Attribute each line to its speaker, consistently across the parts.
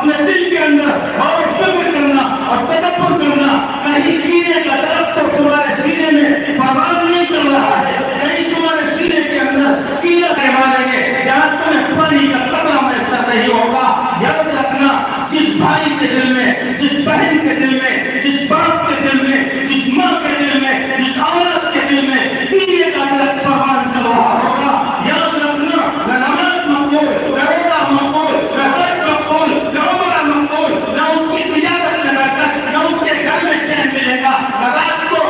Speaker 1: اپنے دل کے اندر اور فکر کرنا اور تدبر کرنا، کہیں کینے کا درخت تو تمہارے سینے میں پروان نہیں چل رہا ہے، کہیں تمہارے سینے کے اندر کیڑا کے ماریں گے، یہاں تمہیں پانی کا قطرہ میسر نہیں ہوگا۔ یاد رکھنا، جس بھائی کے دل میں، جس بہن کے دل میں، جس باپ کے دل میں، جس ماں کے دل میں، جس اولاد کے دل میں کیڑے کا درخت پروان چل رہا ہوگا، یاد رکھنا، نہ نماز مقبول، نہ روزہ مقبول، نہ حج مقبول، نہ عمرہ مقبول، نہ اس کی تجارت میں برکت، نہ اس کے گھر میں چین ملے گا، نہ رات کو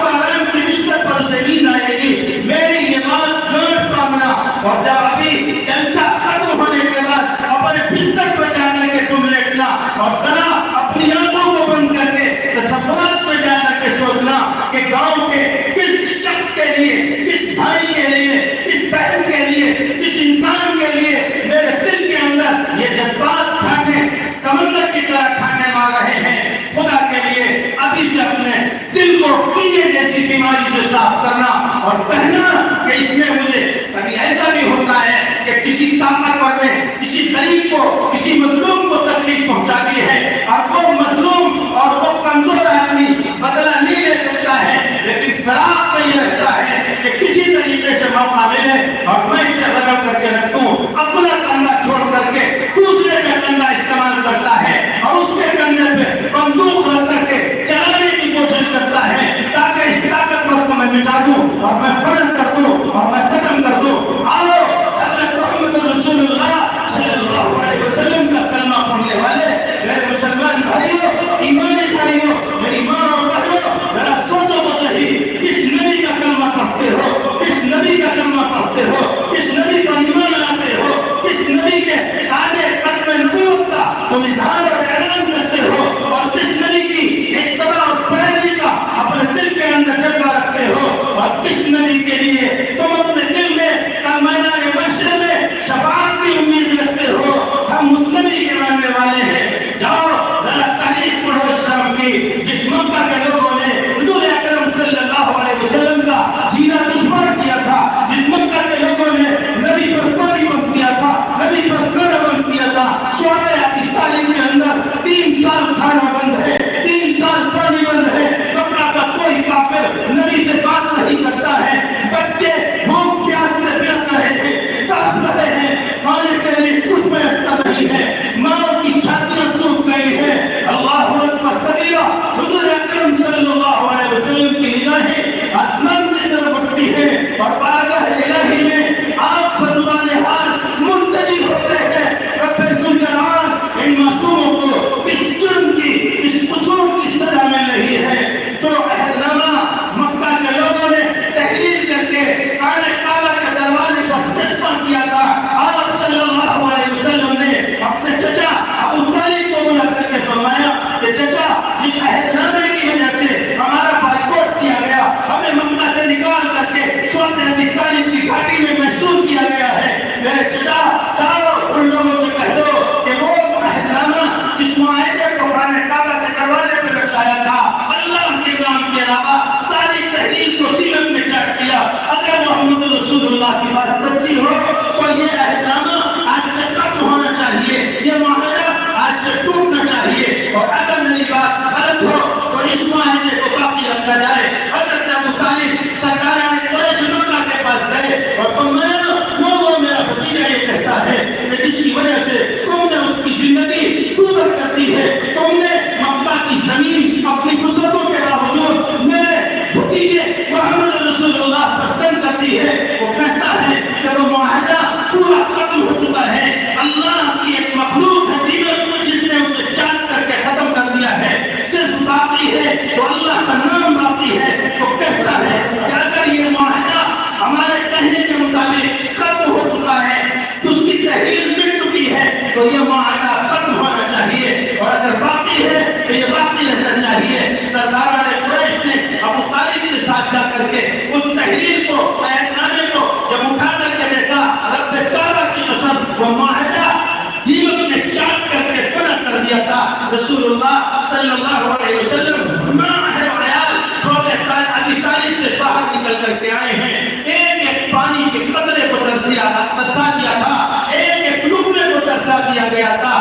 Speaker 1: آرام کی بستر پر سے نیند آئے گی۔ میری یہ بات نوٹ کرنا، اور جب ابھی جلسہ ختم ہونے کے بعد اپنے بستر پر جا کر کے تم لیٹنا اور ذرا اپنی آنکھوں کو بند کر کے تصورات میں جا کر کے سوچنا کہ گاؤں کے کس شخص کے لیے، کس بھائی کے لیے، کس بہن کے لیے، کس انسان کے لیے میرے دل کے اندر یہ جذبات ٹھاٹھے سمندر کی طرح ٹھاٹھے مار رہے ہیں۔ خدا کے لیے ابھی سے اپنے دل کو کیڑے جیسی بیماری سے صاف کرنا اور کہنا کہ اس میں مجھے کبھی ایسا بھی ہوتا ہے کہ کسی طاقتور نے کسی غریب کو، کسی مظلوم کو تکلیف پہنچا دی ہے، اور وہ مظلوم اور وہ کمزور آدمی بدلہ نہیں لے سکتا ہے، لیکن فراق میں یہ رہتا ہے کہ کسی طریقے سے موقع ملے اور میں اسے بدل کر کے رکھوں، اپنا کندھا چھوڑ کر کے دوسرے کا کندھا استعمال کرتا ہے اور اس کے کندھے پہ بندوق رکھ کر کے چلانے کی کوشش کرتا ہے تاکہ اس طاقتور کو میں مٹا دوں اور میں فرض کر دوں اور میں ختم کر دوں۔ آؤ حضرت محمد رسول اللہ صلی اللہ علیہ وسلم کا کلمہ پڑھنے والے میرے مسلمان بھائیوں، ایمانی بھائیوں، میری ماں اور بہنوں، ذرا سوچو تو صحیح، کس نبی کا کلمہ پڑھتے ہو، کس نبی کا کلمہ پڑھتے ہو، کس نبی پر ایمان لاتے ہو، کس نبی کے تاج ختم نبوت کا تم اظہار اور اعلان کرتے ہو، اور کس نبی کی اتباع اور پیروی کا اپنے دل کے اندر جذبہ رکھتے ہو، اور کس نبی کے لیے تم اپنے دل میں کل میدان محشر میں شفاعت کی امید رکھتے ہو۔ ہم اس نبی کے ماننے والے ہیں۔ جاؤ ذرا تاریخ پڑھو اسلام کی، جس مکہ کے لوگوں نے حضور اکرم صلی اللہ علیہ وسلم کا جینا دشوار کیا تھا، جس مکہ کے لوگوں نے نبی پر پانی بند کیا تھا، نبی پر کھانا بند کیا تھا، شعبہ کی تعلیم کے اندر 3 سال کھانا بند ہے، 3 سال پانی بند ہے، مکہ کا کوئی کافر نبی سے بات نہیں کرتا ہے، بچے بھوک پیاس سے بلک رہے ہیں، تڑپ رہے ہیں، کھانے کے لیے کچھ میسر نہیں ہے، ماں کی چھاتیاں سوکھ گئی ہیں۔ اللہ اکبر کبیرہ، حضور اکرم صلی اللہ علیہ وسلم کی نگاہیں آسمان کی طرف اٹھتی ہیں اور بارگاہ الہی میں آپ بزبان حال منتظر ہوتے ہیں، رب ذوالجلال ان معصوموں کو اس جرم کی، اس قصور کی سزا مل رہی ہے جو عہد نامہ مکہ کے لوگوں نے تحریر کر کے خانہ کعبہ کے دروازے پر چسپاں کیا تھا۔ آپ صلی اللہ علیہ وسلم نے اپنے چچا ابو طالب کو بلا کر کے فرمایا کہ چچا، اس عہد نامے کی وجہ سے ہمارا بائیکاٹ کیا گیا، ہمیں مکہ سے نکال کر کے چھوٹے ابی طالب کی گھاٹی میں محصور کیا گیا ہے۔ میرے چچا، جاؤ ان لوگوں سے کہہ دو کہ وہ عہد نامہ اس معاہدے کو خانہ کعبہ کے دروازے پہ لٹکایا تھا، اللہ کے نام کے علاوہ ساری تحریر کو تیلک میں چاٹ دیا۔ اگر محمد رسول اللہ کی بات سچی ہو تو یہ عہد نامہ آج سے ختم ہونا چاہیے، یہ معاہدہ آج سے ٹوٹنا چاہیے، اور اگر میری بات غلط ہو تو اس معاہدے کو باقی رکھا جائے۔ حضرت ابو طالب سرکاران قریش مکہ کے پاس گئے اور فرمایا، وہ میرا بھتیجا یہ کہتا ہے کہ جس کی وجہ سے تم نے اس کی زندگی دور کر دی ہے، تم نے مکہ کی زمین اپنی وسعتوں کے باوجود میرے بھتیجے محمد رسول اللہ پر تنگ کر دی ہے۔ وہ کہتا ہے کہ وہ معاہدہ پورا ختم ہو چکا ہے، اللہ کی ایک مخلوق ہے دیگر جس نے اسے چاٹ کر کے ختم کر دیا ہے، صرف باقی ہے تو اللہ کا نام باقی ہے۔ وہ کہتا ہے کہ اگر یہ معاہدہ ہمارے کہنے کے مطابق ختم ہو چکا ہے، تو اس کی تحریر مٹ چکی ہے، تو یہ معاہدہ ختم ہونا چاہیے، اور اگر باقی ہے تو یہ باقی رہنا چاہیے۔ سرداران قریش نے ابو طالب کے ساتھ جا کر کے اس تحریر کو، عہد نامے کو جب اٹھا کر کے دیکھا، رب کعبہ کی قسم وہ معاہدہ دیمک نے چاٹ کر کے فنا کر دیا تھا۔ رسول اللہ صلی اللہ علیہ وسلم ماں اہل و عیال شعبہ ابی طالب سے باہر نکل کر کے آئے ہیں، ایک ایک پانی کے قطرے کو ترسا دیا تھا، ایک ایک لقمے کو ترسا دیا گیا تھا،